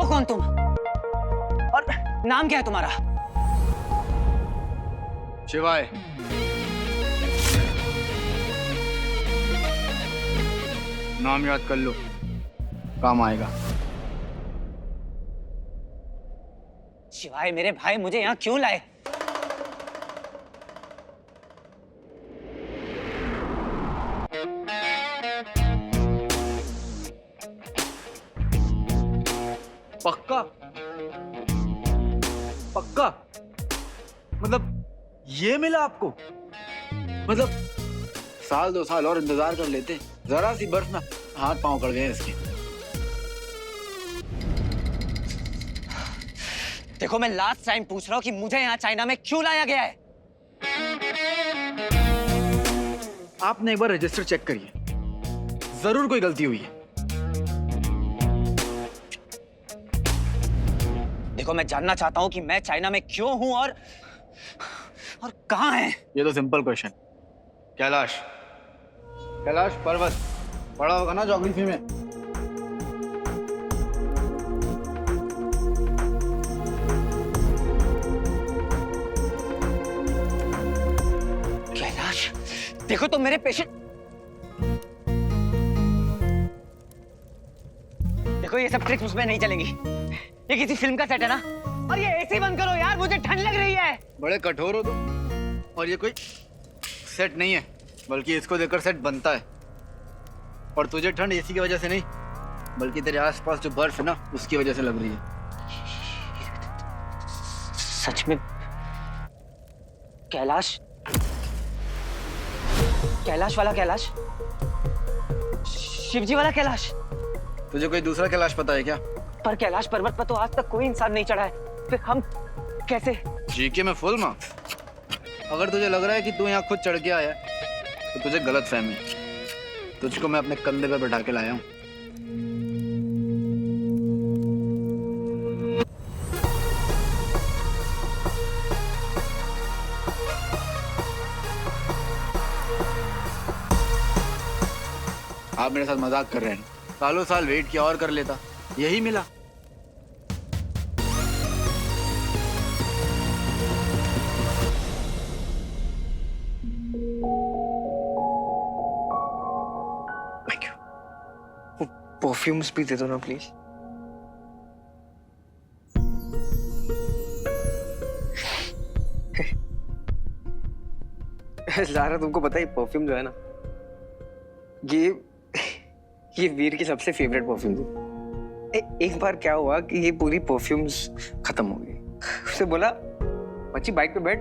हो कौन तुम? और नाम क्या है तुम्हारा? शिवाय। नाम याद कर लो, काम आएगा। शिवाय मेरे भाई मुझे यहाँ क्यों लाए? पक्का? पक्का? मतलब ये मिला आपको? मतलब साल 2 साल और इंतजार कर लेते, जरा सी बर्फ में हाथ पांव कर गए इसके। देखो मैं लास्ट टाइम पूछ रहा हूँ कि मुझे यहाँ चाइना में क्यों लाया गया है? आपने एक बार रजिस्टर चेक करिए, जरूर कोई गलती हुई है। देखो मैं जानना चाहता हूँ कि मैं चाइना में क्यों हूँ और कहाँ है? ये तो सिंपल क्वेश्चन। कैलाश, कैलाश पर्वत पढ़ा होगा ना ज्योग्राफी में? कैलाश, देखो तुम मेरे पेशेंट। देखो ये सब ट्रिक्स उसमें नहीं चलेंगी। ये किसी फिल्म का सेट है ना? और ये एसी बंद करो यार, मुझे ठंड लग रही है। बड़े कठोर हो तुम। और ये कोई सेट नहीं है, बल्कि इसको देखकर सेट बनता है। और तुझे ठंड एसी की वजह से नहीं, बल्कि तेरे आसपास जो बर्फ है ना, उसकी वजह से लग रही है। सच में? कैलाश, कैलाश वाला कैलाश? शिवजी वाला कैलाश? तुझे कोई दूसरा कैलाश पता है क्या? पर कैलाश पर्वत पर तो आज तक कोई इंसान नहीं चढ़ा है, फिर हम कैसे? जीके में फुल मार्क्स। अगर तुझे लग रहा है कि तू यहाँ खुद चढ़ के आया है, तो तुझे गलत फहमी। तुझको मैं अपने कंधे पे बैठा के लाया हूँ। आप मेरे साथ मजाक कर रहे हैं। सालों साल वेट किया और कर लेता, यही मिला। परफ्यूम्स भी दे दो ना प्लीज। ज़ारा तुमको पता है परफ्यूम जो है ना, ये वीर की सबसे फेवरेट परफ्यूम थी। एक बार क्या हुआ कि ये पूरी परफ्यूम्स खत्म हो गई। उससे बोला बच्ची बाइक पे बैठ,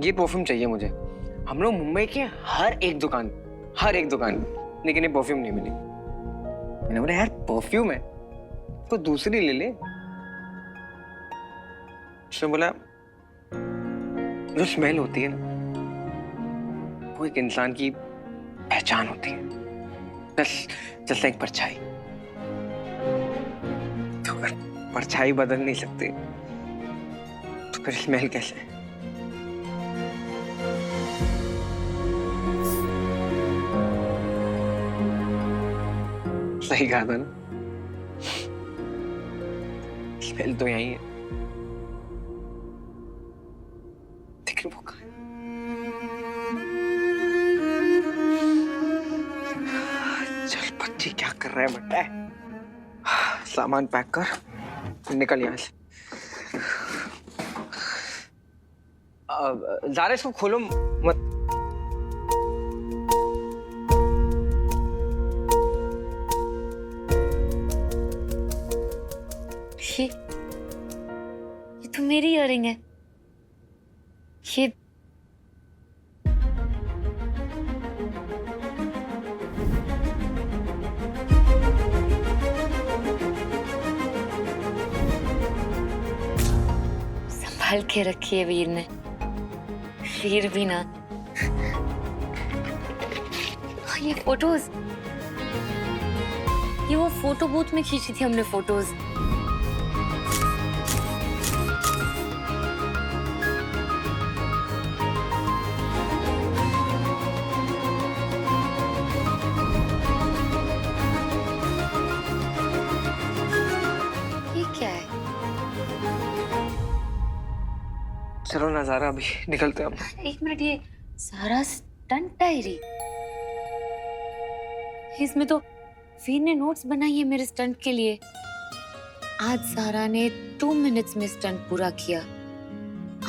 ये परफ्यूम चाहिए मुझे। हम लोग मुंबई के हर एक दुकान, लेकिन ये परफ्यूम नहीं मिली। मैंने बोला यार परफ्यूम है तो दूसरी ले ले। उसने बोला जो स्मेल होती है ना, वो एक इंसान की पहचान होती है, जैसे एक परछाई। तो अगर परछाई बदल नहीं सकते तो फिर स्मेल कैसे? सही कहा था ना, स्मेल तो यही है, लेकिन वो कहाँ है? चल बच्ची क्या कर रहा है बेटा? सामान पैक कर, निकल यहाँ से। ज़ारा इसको खोलो मत। ये तो मेरी इयरिंग है। ये संभाल के रखी है वीर ने। वीर भी ना। ये फोटोज, ये वो फोटो बूथ में खींची थी हमने फोटोज। ये चलो ना ज़ारा, अभी निकलते हैं हम। एक मिनट, ये सारा स्टंट डायरी, इसमें तो वीर ने नोट्स बनाई है मेरे स्टंट के लिए। आज सारा ने 2 मिनट्स में स्टंट पूरा किया।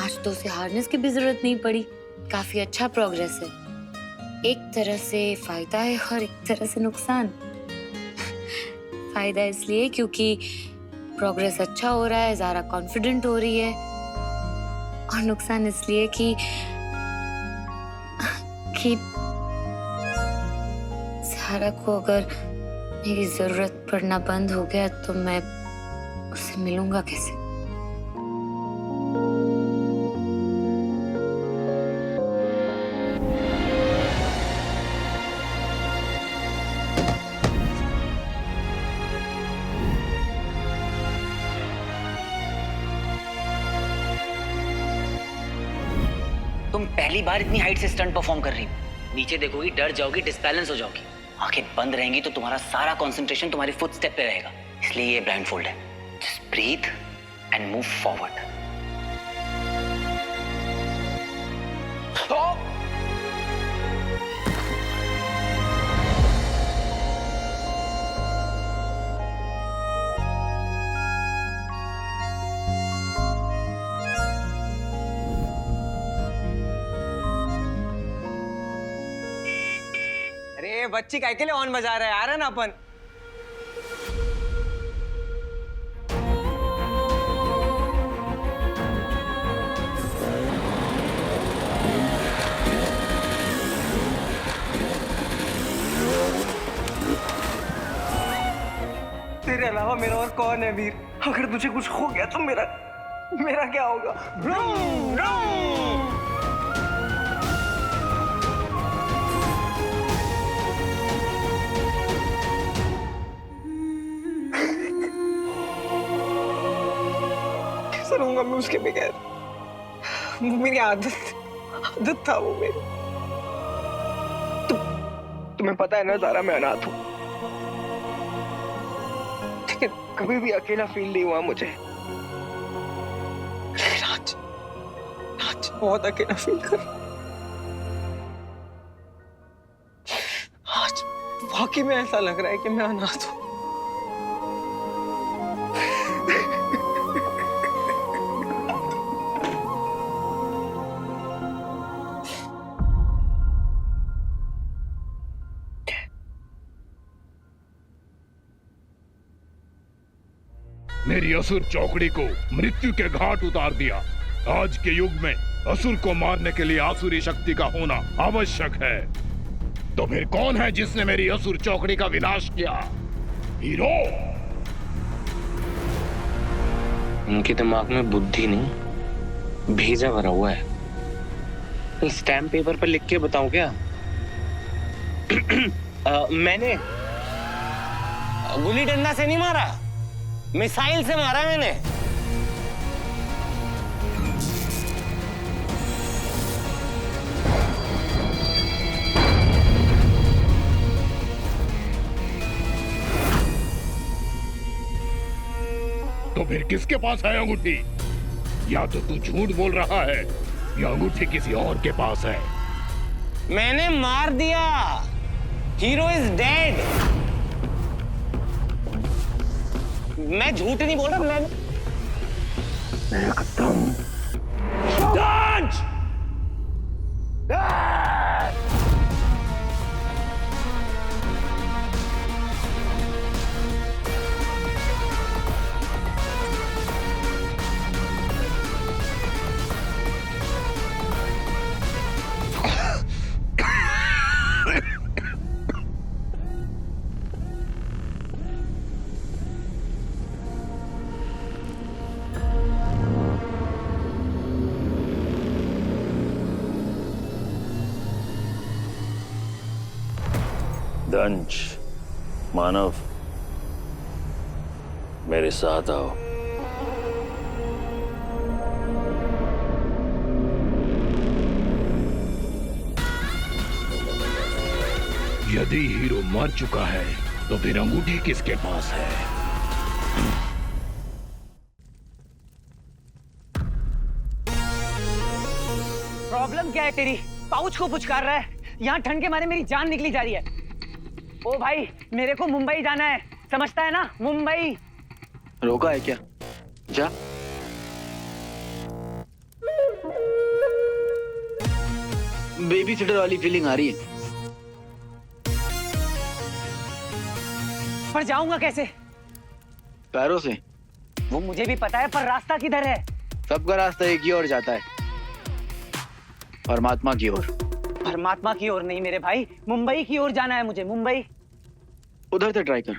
आज तो उसे हार्नेस की भी जरूरत नहीं पड़ी। काफी अच्छा प्रोग्रेस है। एक तरह से फायदा है और एक तरह से नुकसान। फायदा इसलिए क्योंकि प्रोग्रेस अच्छा हो रहा है, ज़ारा कॉन्फिडेंट हो रही है, और नुकसान इसलिए कि ज़ारा को अगर मेरी जरूरत पड़ना बंद हो गया तो मैं उससे मिलूंगा कैसे? तुम पहली बार इतनी हाइट से स्टंट परफॉर्म कर रही हो। नीचे देखोगी, डर जाओगी, डिसबैलेंस हो जाओगी। आंखें बंद रहेंगी तो तुम्हारा सारा कंसंट्रेशन तुम्हारे फुटस्टेप पे रहेगा। इसलिए ये ब्लाइंडफोल्ड है। Just breathe and move forward. अरे बच्ची काय के लिए ऑन बजा रहा है, आ रहा है ना अपन। तेरे अलावा मेरा और कौन है वीर? अगर तुझे कुछ हो गया तो मेरा क्या होगा? कैसे रहूंगा मैं उसके बगैर? मेरी आदत था वो मेरी। तुम्हें पता है ना ज़ारा, मैं अनाथ हूँ, लेकिन कभी भी अकेला फील नहीं हुआ मुझे। आज बहुत अकेला फील कर। आज वाकई में ऐसा लग रहा है कि मैं अनाथ हूँ। मेरी असुर चौकड़ी को मृत्यु के घाट उतार दिया। आज के युग में असुर को मारने के लिए आसुरी शक्ति का होना आवश्यक है। तो फिर कौन है जिसने मेरी असुर चौकड़ी का विनाश किया? हीरो? उनके दिमाग में बुद्धि नहीं, भेजा भरा हुआ है। स्टैम्प पेपर पर लिख के बताऊं क्या? मैंने गुल्ली डंडा से नहीं मारा, मिसाइल से मारा मैंने। तो फिर किसके पास है अंगूठी? या तो तू झूठ बोल रहा है या अंगूठी किसी और के पास है। मैंने मार दिया। Hero is dead. मैं झूठ नहीं बोल रहा। मैं खत्म। दंश, मानव, मेरे साथ आओ। यदि हीरो मर चुका है तो फिर अंगूठी किसके पास है? औकात क्या है तेरी? पाउच को पुचकार रहा है। यहाँ ठंड के मारे मेरी जान निकली जा रही है। ओ भाई, मेरे को मुंबई जाना है, समझता है ना? मुंबई। रोका है क्या? जा। बेबी सिटर वाली फीलिंग आ रही है। पर जाऊंगा कैसे? पैरों से। वो मुझे भी पता है, पर रास्ता किधर है? सबका रास्ता एक ही ओर जाता है, परमात्मा की ओर। परमात्मा की ओर नहीं मेरे भाई, मुंबई की ओर जाना है मुझे, मुंबई। उधर से ट्राई कर।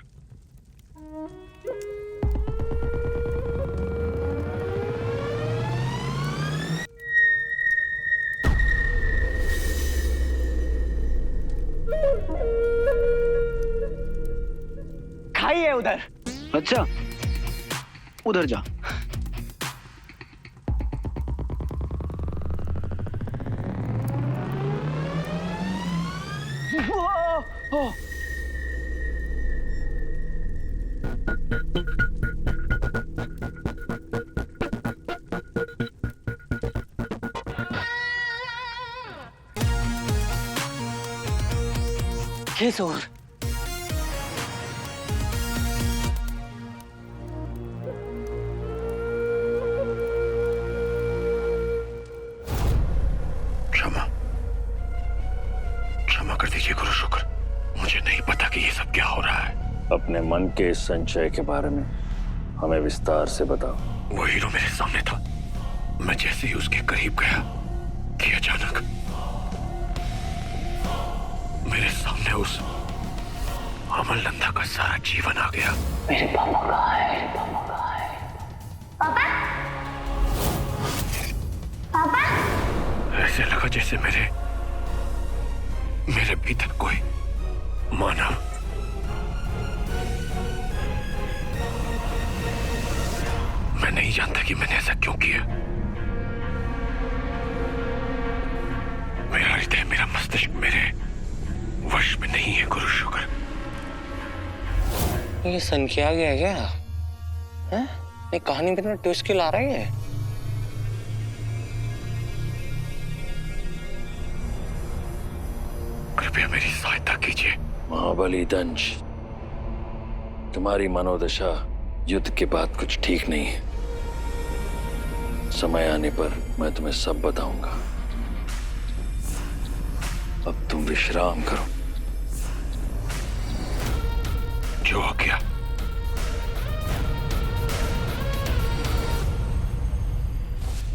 खाई है उधर। अच्छा, उधर जा। ओह, किशोर, क्षमा क्षमा कर दीजिए गुरु शुक्र, मुझे नहीं पता कि ये सब क्या हो रहा है। अपने मन के इस संचय के बारे में हमें विस्तार से बताओ। वो हीरो मेरे सामने था, मैं जैसे ही उसके करीब गया कि अचानक मेरे सामने उस अमल नंदा का सारा जीवन आ गया। मेरे पापा कहाँ है? मेरे पापा कहाँ है? ऐसे लगा जैसे मेरे भीतर कोई मानव मैं नहीं जानता कि मैंने ऐसा क्यों किया। मेरा हृदय, मेरा मस्तिष्क मेरे वश में नहीं है गुरु शुक्र। ये सन किया गया है क्या? हैं? ये कहानी में इतना ट्विस्ट क्यों ला रही है? कृपया मेरी सहायता कीजिए। महाबली दंश, तुम्हारी मनोदशा युद्ध के बाद कुछ ठीक नहीं है। समय आने पर मैं तुम्हें सब बताऊंगा। अब तुम विश्राम करो। जो हो गया।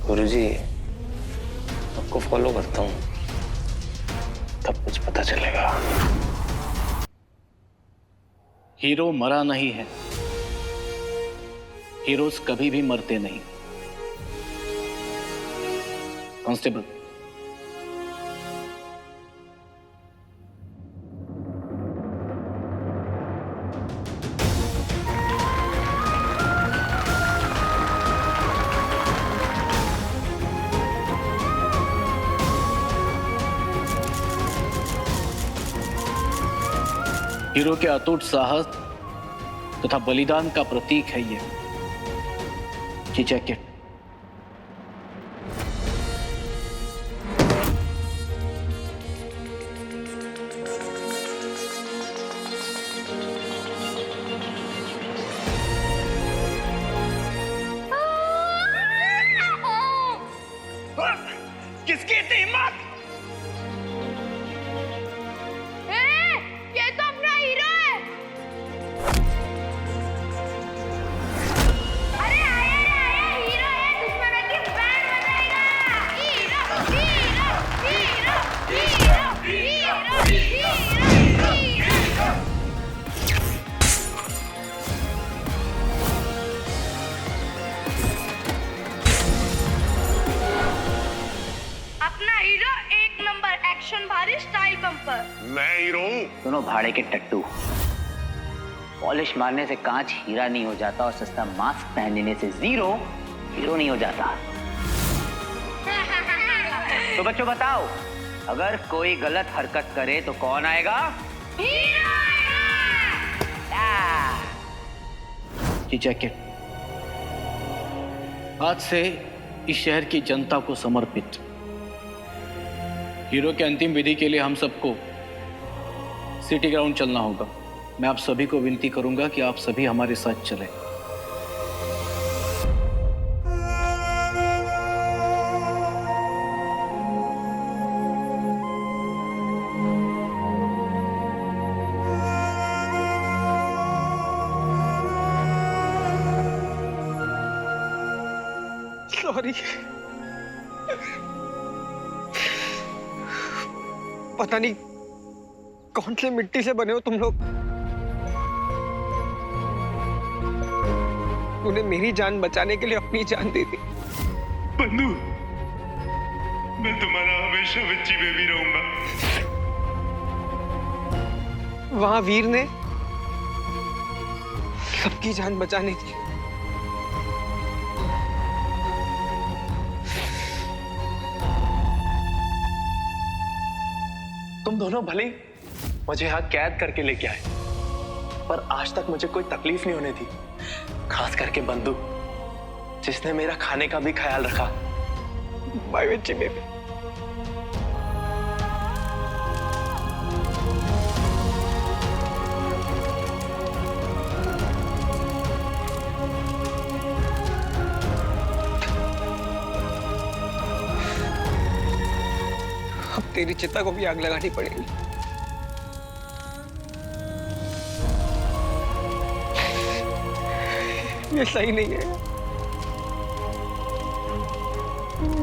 गुरुजी, आपको फॉलो करता हूँ, तब कुछ पता चलेगा। हीरो मरा नहीं है, हीरोज कभी भी मरते नहीं। कांस्टेबल, हीरो के अटूट साहस तथा बलिदान का प्रतीक है ये जैकेट। किसकी इतनी हिम्मत? ये तो अपना हीरो है। अरे आया हीरो है, दुश्मनों की बैंड बजाएगा। Hero hero hero hero hero hero hero. अपना हीरो एक नंबर, एक्शन भारी, स्टाइल बम्पर। मैं हीरो हूं। दोनों भाड़े के टट्टू। पॉलिश मारने से कांच हीरा नहीं हो जाता और सस्ता मास्क पहनने से जीरो हीरो नहीं हो जाता। तो बच्चों बताओ, अगर कोई गलत हरकत करे तो कौन आएगा? हीरो आएगा। ये जैकेट आज से इस शहर की जनता को समर्पित। हीरो के अंतिम विधि के लिए हम सबको सिटी ग्राउंड चलना होगा। मैं आप सभी को विनती करूंगा कि आप सभी हमारे साथ चलें। सॉरी, पता नहीं कौन से मिट्टी से बने हो तुम लोग। तूने मेरी जान बचाने के लिए अपनी जान दे दी। बंधु, मैं तुम्हारा हमेशा बच्ची में भी रहूंगा। वहां वीर ने सबकी जान बचाने की। तुम दोनों भले ही मुझे यहाँ कैद करके लेके आए, पर आज तक मुझे कोई तकलीफ नहीं होने दी। खास करके बंधु, जिसने मेरा खाने का भी ख्याल रखा। बाय बच्ची बेबी। अब तेरी चिता को भी आग लगानी पड़ेगी। ये सही नहीं है,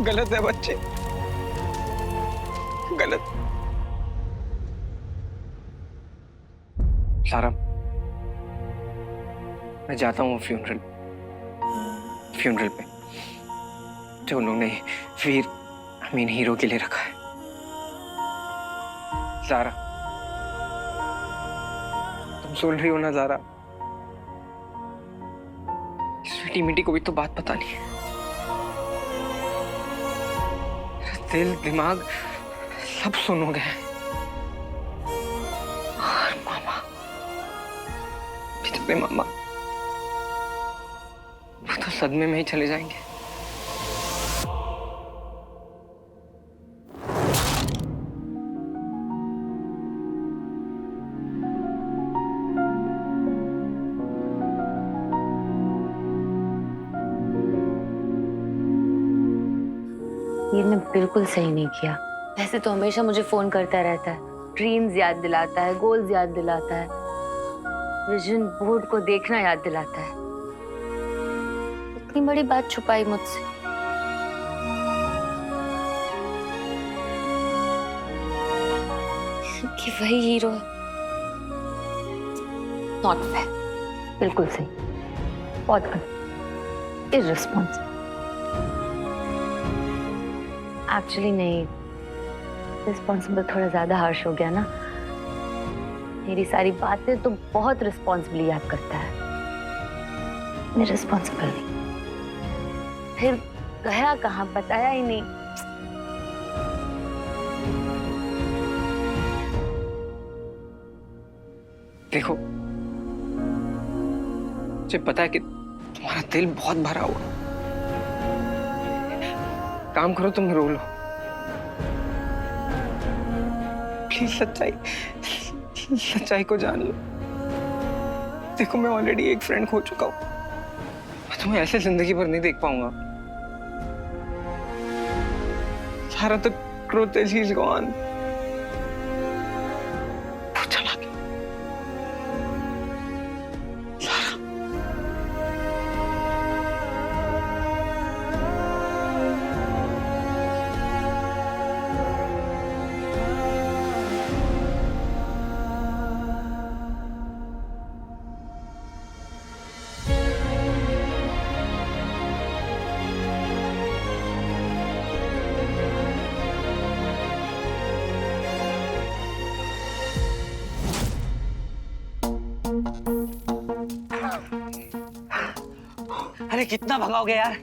गलत है बच्चे, गलत। सारा, मैं जाता हूँ फ्यूनरल पे जो उन्होंने वीर हीरो के लिए रखा है। ज़ारा, तुम सुन रही हो ना ज़ारा? स्वीटी मीटी को भी तो बात पता नहीं है। दिल दिमाग सब सुन हो गए। और मामा भी तो मामा, वो तो सदमे में ही चले जाएंगे। वीर ने बिल्कुल सही नहीं किया। वैसे तो हमेशा मुझे फोन करता रहता है, ड्रीम्स याद दिलाता है, गोल्स याद दिलाता है, विजन बोर्ड को देखना याद दिलाता है। इतनी बड़ी बात छुपाई मुझसे। कि वही हीरो है। नॉट फेयर, बिल्कुल सही, बहुत गलत, इररिस्पॉन्सिबल। एक्चुअली नहीं, रिस्पॉन्सिबल थोड़ा ज्यादा हार्श हो गया ना। मेरी सारी बातें तो बहुत रिस्पॉन्सिबली याद करता है, रिस्पॉन्सिबल नहीं। फिर गया कहाँ, बताया ही नहीं। देखो, मुझे पता है कि तुम्हारा दिल बहुत भरा हुआ। काम करो, तुम रो लो प्लीज। सच्चाई को जान लो। देखो, मैं ऑलरेडी एक फ्रेंड खो चुका हूं। मैं तुम्हें ऐसे जिंदगी भर नहीं देख पाऊंगा। सारा तो truth is he is gone. चला गया सारा। अरे कितना भगाओगे यार,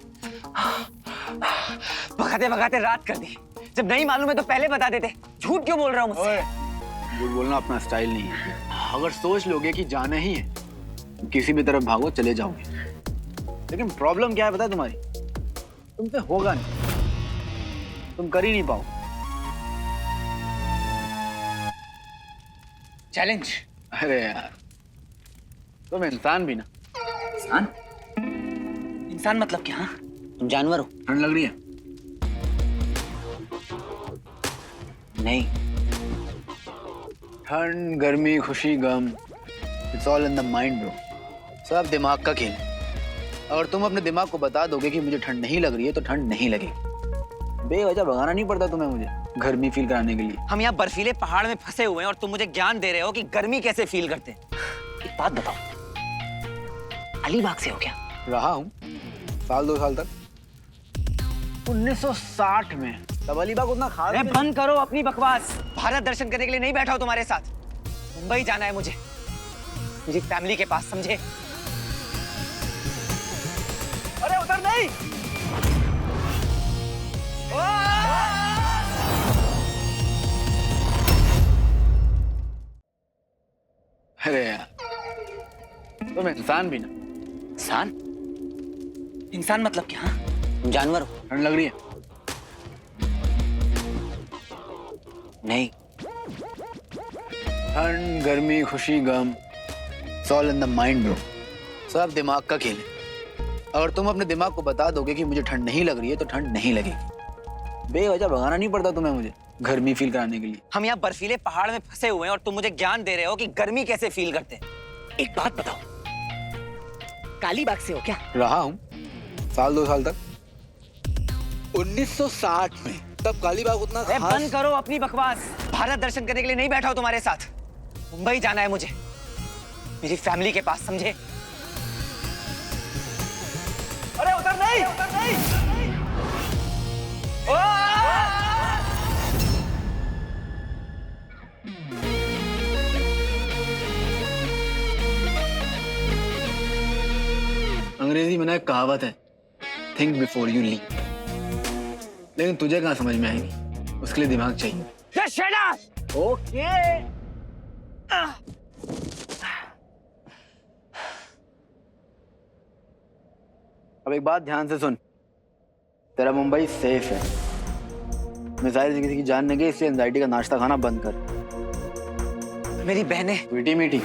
भगाते भगाते रात कर दी। जब नहीं मालूम है तो पहले बता देते। झूठ क्यों बोल रहा हूँ मुझसे? झूठ बोलना अपना स्टाइल नहीं है। अगर सोच लोगे कि जाना ही है, किसी भी तरफ भागो, चले जाओगे। लेकिन प्रॉब्लम क्या है पता है तुम्हारी? तुमसे होगा नहीं, तुम कर ही नहीं पाओ। चैलेंज। अरे यार तुम इंसान भी ना। इंसान? इंसान मतलब क्या? हाँ? तुम जानवर हो? ठंड लग रही है? नहीं। ठंड, गर्मी, खुशी, गम, it's all in the mind bro. सब दिमाग का खेल है। अगर तुम अपने दिमाग को बता दोगे कि मुझे ठंड नहीं लग रही है तो ठंड नहीं लगेगी। बेवजह भगाना नहीं पड़ता तुम्हें मुझे गर्मी फील कराने के लिए। हम यहाँ बर्फीले पहाड़ में फंसे हुए हैं और तुम मुझे ज्ञान दे रहे हो कि गर्मी कैसे फील करते हैं। एक बात बताओ, अलीबाग से हो क्या? रहा हूँ साल 2 साल तक। 1960 में तब अलीबाग उतना खास अरे नहीं- बंद करो अपनी बकवास। भारत दर्शन करने के लिए नहीं बैठा हूं तुम्हारे साथ। मुंबई जाना है मुझे, मेरी फैमिली के पास, समझे? अरे उधर नहीं। अरे यार तुम इंसान भी ना। इंसान? इंसान मतलब क्या? हाँ? तुम जानवर हो? ठंड लग रही है? नहीं। ठंड, गर्मी, खुशी, गम, it's all in the mind bro. सब दिमाग का खेल है। अगर तुम अपने दिमाग को बता दोगे कि मुझे ठंड नहीं लग रही है तो ठंड नहीं लगेगी। बेवजह भगाना नहीं पड़ता तुम्हें मुझे गर्मी फील कराने के लिए। हम यहाँ बर्फीले पहाड़ में फंसे हुए हैं और तुम मुझे ज्ञान दे रहे हो कि गर्मी कैसे फील करते हैं। एक बात बताओ, कालीबाग से हो क्या? रहा हूँ साल 2 साल तक। 1960 में तब कालीबाग उतना अरे खास- बंद करो अपनी बकवास। भारत दर्शन करने के लिए नहीं बैठा हूं तुम्हारे साथ। मुंबई जाना है मुझे, मेरी फैमिली के पास, समझे? अरे उधर नहीं, उधर नहीं। अंग्रेजी में ना एक कहावत है, थिंक बिफोर यू लीव। लेकिन तुझे कहाँ समझ में आएगी, उसके लिए दिमाग चाहिए। Just shut up! ओके। अब एक बात ध्यान से सुन, तेरा मुंबई सेफ है। मिसाइल से किसी की जान नहीं गई, इसलिए एंजाइटी का नाश्ता खाना बंद कर। मेरी बहनें। मीठी मीठी।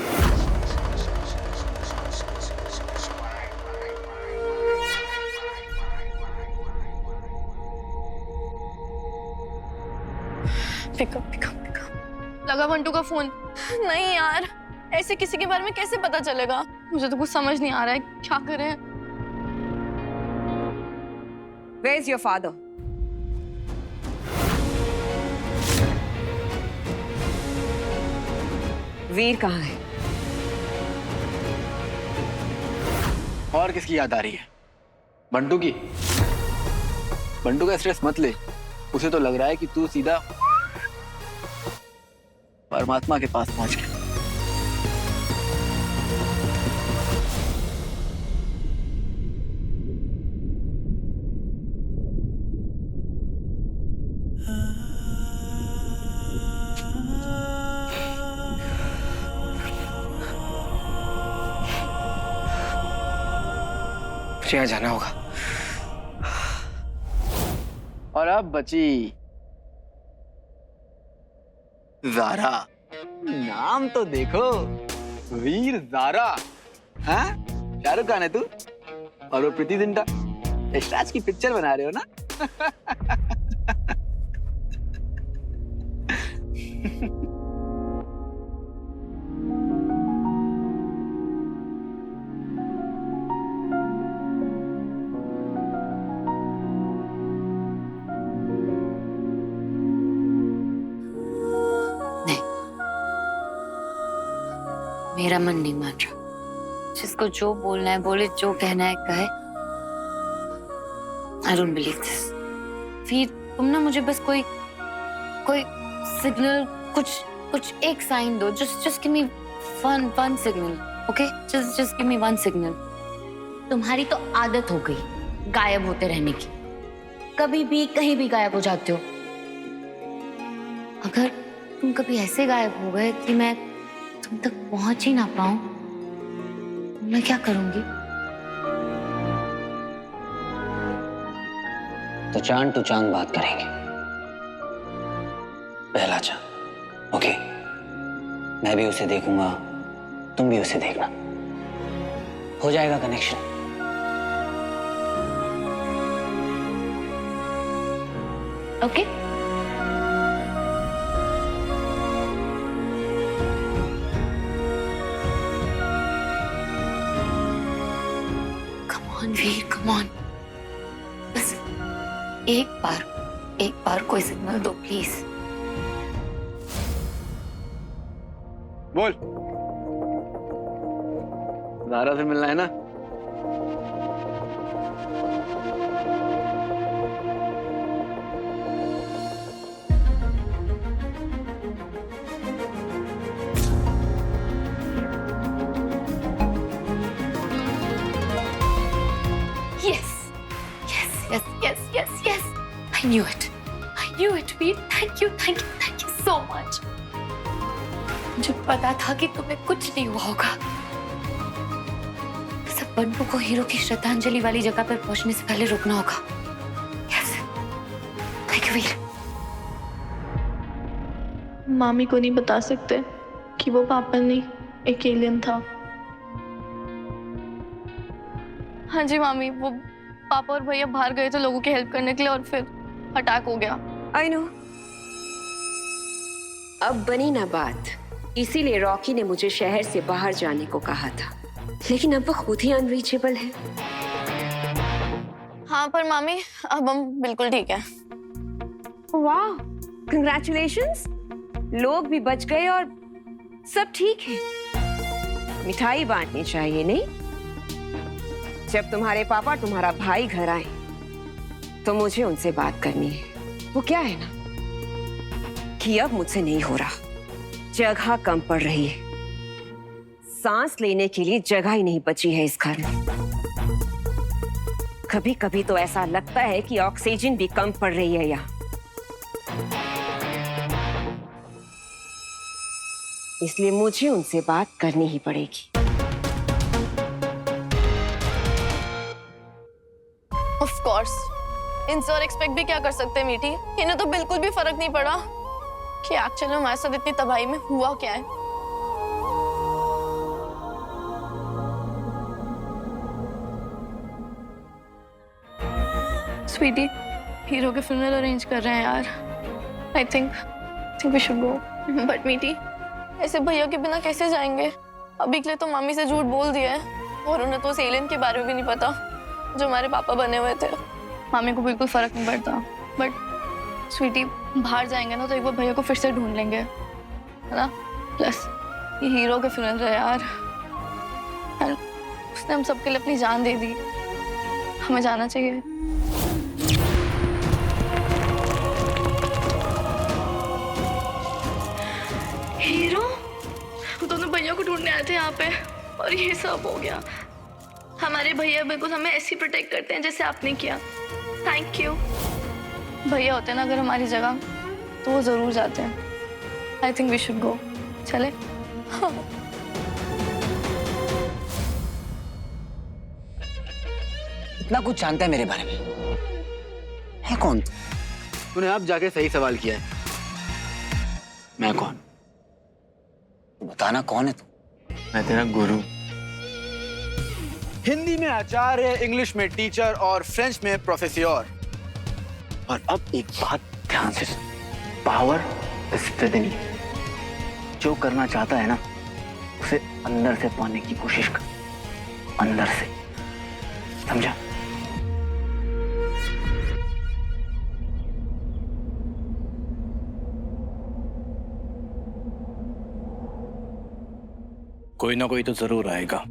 पिकअप। लगा बंटू का फोन। नहीं यार, ऐसे किसी के बारे में कैसे पता चलेगा? मुझे तो कुछ समझ नहीं आ रहा है, क्या करें? Where is your father? वीर कहाँ है? और किसकी याद आ रही है? बंटू की। बंटू का स्ट्रेस मत ले, उसे तो लग रहा है कि तू सीधा परमात्मा के पास पहुंच गया। मुझे यहाँ जाना होगा। और अब बची ज़ारा। नाम तो देखो, वीर ज़ारा। हाँ, शाहरुख खान है तू और वो प्रीति जिंटा। यशराज की पिक्चर बना रहे हो ना? मेरा मन नहीं मान रहा। जिसको जो बोलना है बोले, जो कहना है कहे। I don't believe this. फिर तुम ना मुझे बस कोई सिग्नल, कुछ एक साइन दो। just give me one signal, okay? Just give me one signal. तुम्हारी तो आदत हो गई गायब होते रहने की। कभी भी कहीं भी गायब हो जाते हो। अगर तुम कभी ऐसे गायब हो गए कि मैं तुम तक पहुंच ही ना पाऊं, मैं क्या करूंगी? तो चांद टू चांद बात करेंगे। पहला चांद, ओके? मैं भी उसे देखूंगा, तुम भी उसे देखना, हो जाएगा connection. Okay? Come on Veer, come on. बस एक बार कोई सिग्नल दो प्लीज। बोल। ज़ारा से मिलना है ना? Yes. I knew it, Veer. Thank you so much. मुझे पता था कि तुम्हें कुछ नहीं हुआ होगा। सब बंटू को हीरो की श्रद्धांजलि वाली जगह पर पहुंचने से पहले रुकना होगा। Yes. Thank you, वीर। मामी को नहीं बता सकते कि वो पापा नहीं, एक एलियन था। हाँ जी मामी, वो पापा और भैया बाहर गए थे लोगों की हेल्प करने के लिए और फिर अटैक हो गया। I know. अब बनी ना बात, इसीलिए रॉकी ने मुझे शहर से बाहर जाने को कहा था, लेकिन अब वो खुद ही अनरीचेबल है। हाँ पर मामी, अब हम बिल्कुल ठीक है। वाह, कंग्रेचुलेशंस। लोग भी बच गए और सब ठीक है। मिठाई बांटनी चाहिए नहीं? जब तुम्हारे पापा तुम्हारा भाई घर आए तो मुझे उनसे बात करनी है। वो क्या है ना कि अब मुझसे नहीं हो रहा, जगह कम पड़ रही है, सांस लेने के लिए जगह ही नहीं बची है इस घर में। कभी कभी तो ऐसा लगता है कि ऑक्सीजन भी कम पड़ रही है यहाँ। इसलिए मुझे उनसे बात करनी ही पड़ेगी। ऑफ कोर्स, इनसे और एक्सपेक्ट भी क्या कर सकते हैं मीठी। इन्हें तो बिल्कुल भी फर्क नहीं पड़ा कि एक्चुअली हमारे साथ इतनी तबाही में हुआ क्या है। स्वीटी, हीरो के फ्यूनरल अरेंज कर रहे हैं यार। I think we should go. But Mithi, ऐसे भैया के बिना कैसे जाएंगे? अभी के लिए तो मामी से झूठ बोल दिया है और उन्हें तो उस एलियन के बारे में भी नहीं पता जो हमारे पापा बने हुए थे। मामी को बिल्कुल फर्क नहीं पड़ता। बट स्वीटी, बाहर जाएंगे ना तो एक बार भैया को फिर से ढूंढ लेंगे, है ना? प्लस ये हीरो के फ्यूनरल है यार, उसने हम सबके लिए अपनी जान दे दी। हमें जाना चाहिए। हीरो, दोनों भैया को ढूंढने आए थे यहाँ पे और ये सब हो गया। हमारे भैया बिल्कुल हमें ऐसे प्रोटेक्ट करते हैं जैसे आपने किया। Thank you. भैया होते ना अगर हमारी जगह तो वो जरूर जाते हैं। I think we should go. चले? इतना कुछ जानता है मेरे बारे में, है कौन तू? तूने अब जाके सही सवाल किया है। मैं कौन? बताना कौन है तू? मैं तेरा गुरु। हिंदी में आचार्य, इंग्लिश में टीचर और फ्रेंच में प्रोफेसर। और अब एक बात ध्यान से सुन, पावर इज विदिन यू। जो करना चाहता है ना, उसे अंदर से पाने की कोशिश कर, अंदर से, समझा? कोई ना कोई तो जरूर आएगा।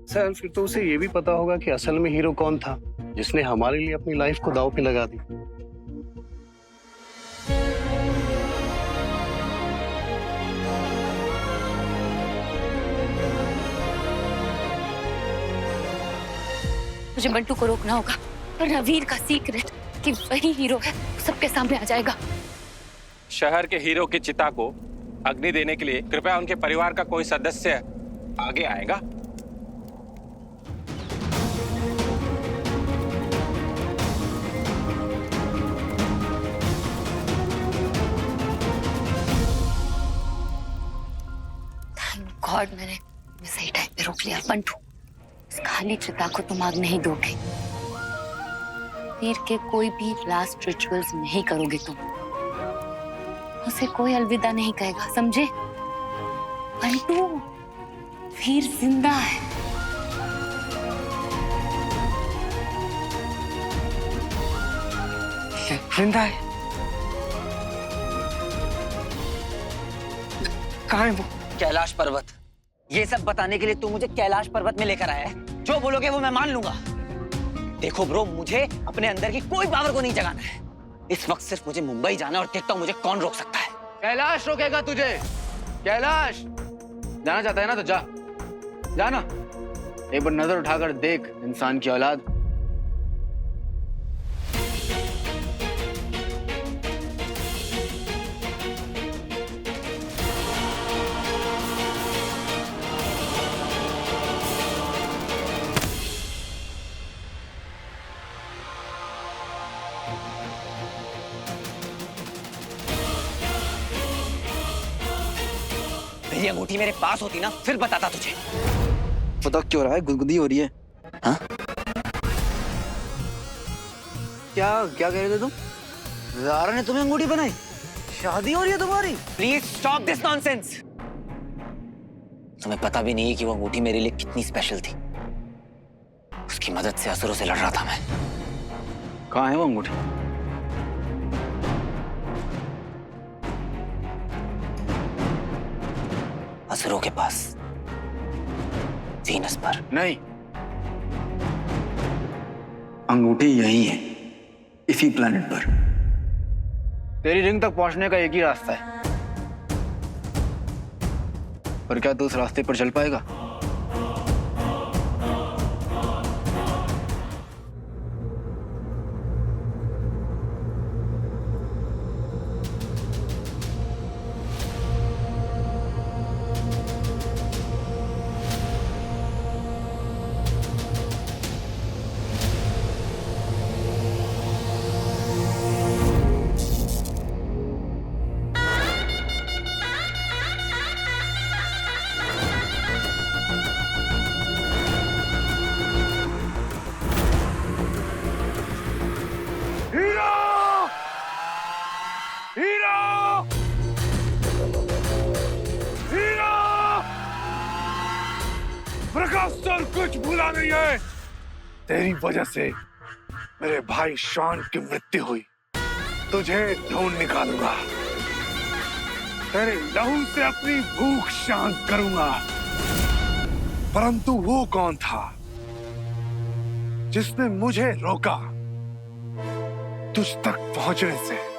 सर, फिर तो उसे ये भी पता होगा कि असल में हीरो कौन था जिसने हमारे लिए अपनी लाइफ को दांव पे लगा दी। मुझे बंटू को रोकना होगा वरना वीर का सीक्रेट कि वही हीरो है सबके सामने आ जाएगा। शहर के हीरो की चिता को अग्नि देने के लिए कृपया उनके परिवार का कोई सदस्य आगे आएगा। गॉड मैं सही टाइम पे रोक लिया। बंटू, इस खाली चिता को तुम आग नहीं दोगे। वीर के कोई भी लास्ट रिचुअल्स नहीं करोगे तुम। उसे कोई अलविदा नहीं कहेगा, समझे? बंटू, वीर जिंदा है। जिंदा है? कहाँ है वो? कैलाश पर्वत। ये सब बताने के लिए तू मुझे कैलाश पर्वत में लेकर आया है। जो बोलोगे वो मैं मान लूंगा। देखो ब्रो, मुझे अपने अंदर की कोई पावर को नहीं जगाना है। इस वक्त सिर्फ मुझे मुंबई जाना है और देखता हूँ मुझे कौन रोक सकता है। कैलाश रोकेगा तुझे? कैलाश जाना चाहता है ना तो जा, जाना। एक बार नजर उठाकर देख इंसान की औलाद। मेरी अंगूठी मेरे पास होती ना, फिर बताता तुझे। पता क्यों रहा है? गुदगुदी हो रही है। हाँ? क्या क्या कह रहे थे तुम? ज़ारा ने तुम्हें अंगूठी बनाई? शादी हो रही है तुम्हारी? Please stop this nonsense. तुम्हें पता भी नहीं है कि वो अंगूठी मेरे लिए कितनी स्पेशल थी। उसकी मदद से असुरों से लड़ रहा था मैं। कहाँ है वो अंगूठी? असुरों के पास, वीनस पर। नहीं, अंगूठी यही है, इसी प्लेनेट पर। तेरी रिंग तक पहुंचने का एक ही रास्ता है, पर क्या तू उस रास्ते पर चल पाएगा? प्रकाश सर, कुछ भूला नहीं है। तेरी वजह से मेरे भाई शान की मृत्यु हुई। तुझे ढूंढ निकालूंगा, तेरे लहू से अपनी भूख शांत करूंगा। परंतु वो कौन था जिसने मुझे रोका तुझ तक पहुंचने से?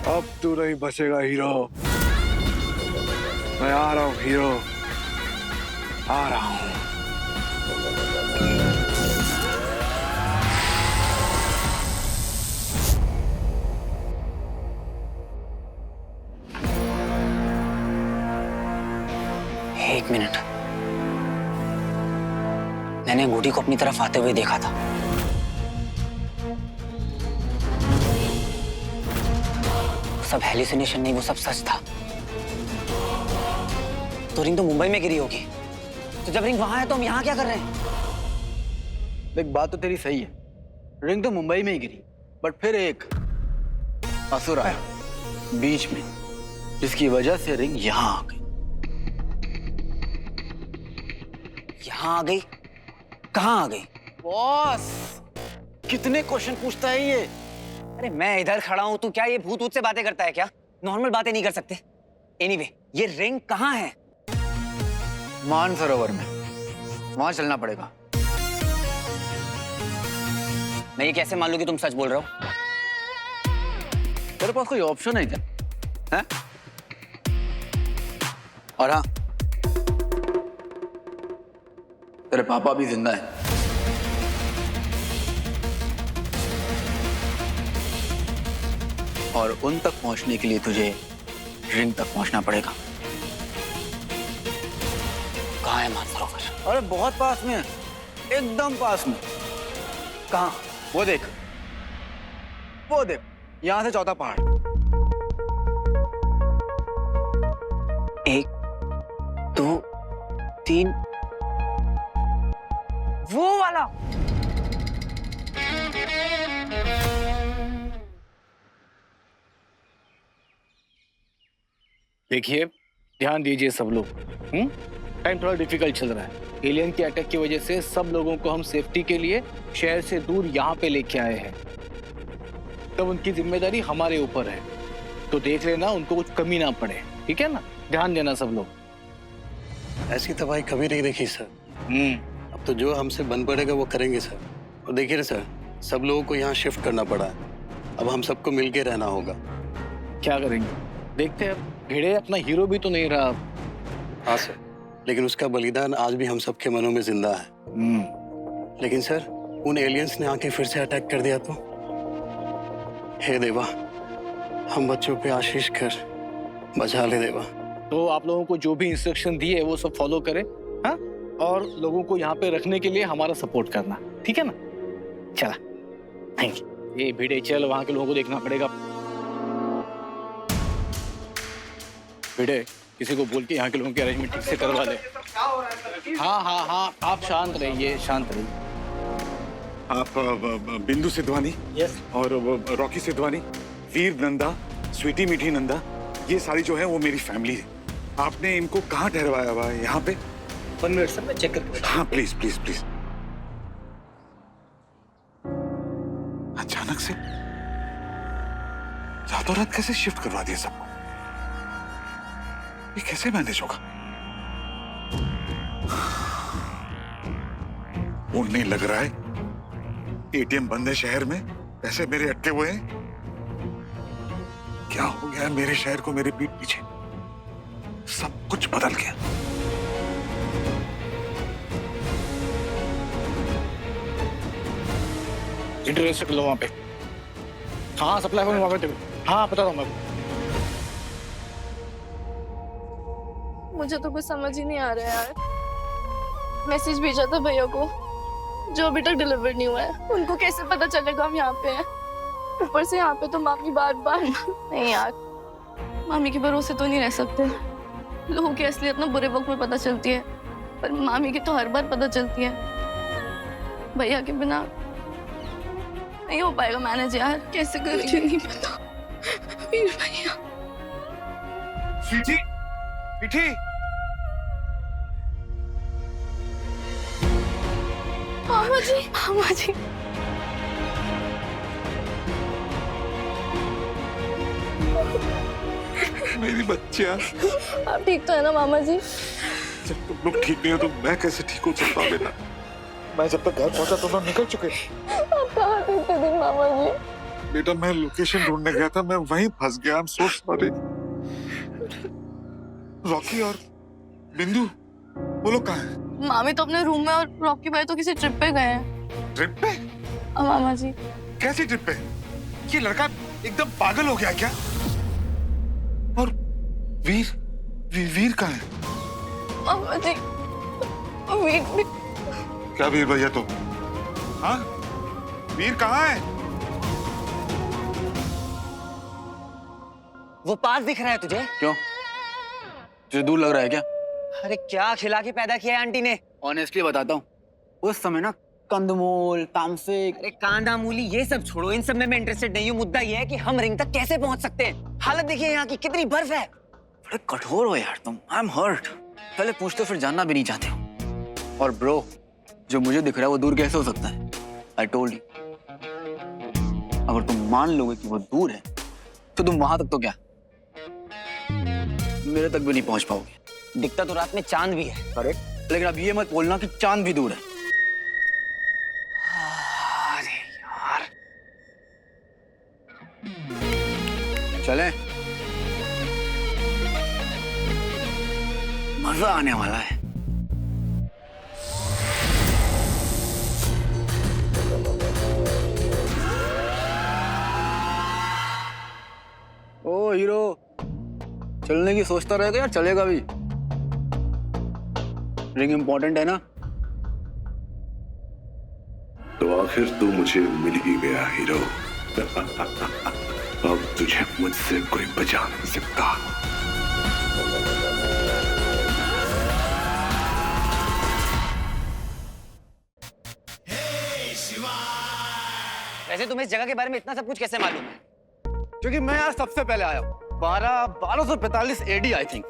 अब तू नहीं बचेगा हीरो। मैं आ रहा हूँ हीरो, आ रहा हूँ। एक मिनट, मैंने अंगूठी को अपनी तरफ आते हुए देखा था। सब हेलुसिनेशन नहीं, वो सब सच था। तो रिंग तो मुंबई में गिरी होगी, तो जब रिंग वहां है तो हम यहाँ क्या कर रहे हैं? देख, बात तो तेरी सही है, रिंग तो मुंबई में ही गिरी, बट फिर एक असुर आया बीच में, जिसकी वजह से रिंग यहाँ आ गई। यहाँ आ गई? कहाँ आ गई? बॉस, कितने क्वेश्चन पूछता है ये? अरे मैं इधर खड़ा हूं, तू क्या ये भूत भूत से बातें करता है क्या? नॉर्मल बातें नहीं कर सकते? एनीवे, ये रिंग कहाँ है? मानसरोवर में, वहां चलना पड़ेगा। मैं ये कैसे मान लूं कि तुम सच बोल रहे हो? तेरे पास कोई ऑप्शन है क्या? हैं? और हाँ, तेरे पापा भी जिंदा है। और उन तक पहुंचने के लिए तुझे रिंग तक पहुंचना पड़ेगा। कहाँ है मानसरोवर? अरे बहुत पास में है, एकदम पास में। कहाँ? वो देख, वो देख, यहां से चौथा पहाड़। 1 2 3 वो वाला। देखिए, ध्यान दीजिए सब लोग। टाइम थोड़ा डिफिकल्ट चल रहा है। एलियन के अटैक की वजह से सब लोगों को हम सेफ्टी के लिए शहर से दूर यहाँ पे लेके आए हैं। तब उनकी जिम्मेदारी हमारे ऊपर है, तो देख लेना उनको कुछ कमी ना पड़े, ठीक है ना? ध्यान देना सब लोग। ऐसी तबाही कभी नहीं देखी सर। अब तो जो हमसे बन पड़ेगा वो करेंगे सर। और देखिए ना सर, सब लोगों को यहाँ शिफ्ट करना पड़ा है। अब हम सबको मिलके रहना होगा। क्या करेंगे देखते हैं। भिड़े अपना हीरो भी तो नहीं रहा अब। हाँ सर, लेकिन उसका बलिदान आज भी हम सबके मनों में जिंदा है। लेकिन सर, उन एलियंस ने आके फिर से अटैक कर दिया तो? हे देवा, हम बच्चों पे आशीष कर, बचा ले देवा। तो आप लोगों को जो भी इंस्ट्रक्शन दिए वो सब फॉलो करें, हाँ? और लोगों को यहाँ पे रखने के लिए हमारा सपोर्ट करना, ठीक है ना? चला, थैंक यू। ये भिड़े चल, वहाँ के लोगों को देखना पड़ेगा। भिड़े, किसी को बोल के यहाँ के लोगों की अरेंजमेंट ठीक से करवा ले। हाँ हाँ हाँ, आप शांत रहिए, शांत रहिए। आप बिंदु सिद्धवानी और रॉकी सिद्धवानी, वीर नंदा, स्वीटी मीठी नंदा, ये सारी जो है वो मेरी फैमिली है। आपने इनको कहाँ ठहरवाया हुआ है? यहाँ पे? 1 मिनट सर, मैं चेक करके। हाँ प्लीज प्लीज प्लीज। अचानक से रातों रात कैसे शिफ्ट करवा दिया सबको? ये कैसे मैनेज होगा? उन्हें लग रहा है एटीएम बंद है शहर में, पैसे मेरे अटके हुए हैं। क्या हो गया मेरे शहर को मेरे पीठ पीछे? सब कुछ बदल गया। इंटरेस्ट लो वहाँ पे। हाँ, सप्लाई वहाँ पे। हाँ, बता रहा हूँ मैं। मुझे तो कुछ समझ ही नहीं आ रहा है यार। मैसेज भेजा था भैया को, जो अभी तक डिलीवर नहीं हुआ है। उनको कैसे पता चलेगा हम यहाँ पे हैं? ऊपर से यहाँ पे तो मामी बार बार नहीं यार, मामी के भरोसे तो नहीं रह सकते। लोगों की असलियत ना बुरे वक्त में पता चलती है, पर मामी की तो हर बार पता चलती है। भैया के बिना नहीं हो पाएगा मैनेज यार, कैसे करेंगे? नहीं पता। वीर भैया। स्वीटी, मीठी, मामा जी, मामा जी। मेरी बच्चियां। आप ठीक तो है ना मामा जी? जब तुम लोग ठीक नहीं हो तो मैं कैसे ठीक हो सकता हूँ बेटा? मैं जब तक घर पहुंचा तो लोग निकल चुके। आप कहाँ थे इतने दिन मामा जी? बेटा मैं लोकेशन ढूंढने गया था, मैं वहीं फंस गया। I am so sorry. Rocky और बिंदु वो लोग कहाँ हैं? मामी तो अपने रूम में और रॉकी भाई तो किसी ट्रिप पे गए हैं। ट्रिप पे? मामा जी। कैसी ट्रिप पे? ये लड़का एकदम पागल हो गया क्या? और वीर कहाँ है? मामा जी, वीर। क्या वीर भैया तो? हाँ, वीर कहाँ है? वो पास दिख रहा है तुझे? क्यों? तुझे दूर लग रहा है क्या? अरे क्या खिला के पैदा किया है आंटी ने? ऑनेस्टली बताता हूँ, उस समय ना कंदमूल, तामसिक। अरे कांदा मूली ये सब छोड़ो, इन सब में मैं इंटरेस्टेड नहीं हूँ। मुद्दा ये है कि हम रिंग तक कैसे पहुंच सकते हैं। हालत देखिए यहाँ की, कितनी बर्फ है। बड़े कठोर हो यार तुम। I am hurt. पहले पूछते फिर जानना भी नहीं चाहते हो। और ब्रो, जो मुझे दिख रहा है वो दूर कैसे हो सकता है? आई टोल्ड यू, अगर तुम मान लोगे कि वो दूर है तो तुम वहां तक तो क्या, मेरे तक भी नहीं पहुंच पाओगे। दिखता तो रात में चांद भी है। करेक्ट, लेकिन अब ये मत बोलना कि चांद भी दूर है। अरे यार, चलें? मजा आने वाला है। ओ हीरो, चलने की सोचता रहेगा या चलेगा भी? रिंग इम्पोर्टेंट है ना? तो आखिर तू मुझे मिल ही गया हीरो। अब तुझे मुझसे कोई बचा नहीं सकता। वैसे तुम्हें इस जगह के बारे में इतना सब कुछ कैसे मालूम है? क्योंकि मैं यहाँ सबसे पहले आया हूँ। 1245 AD आई थिंक।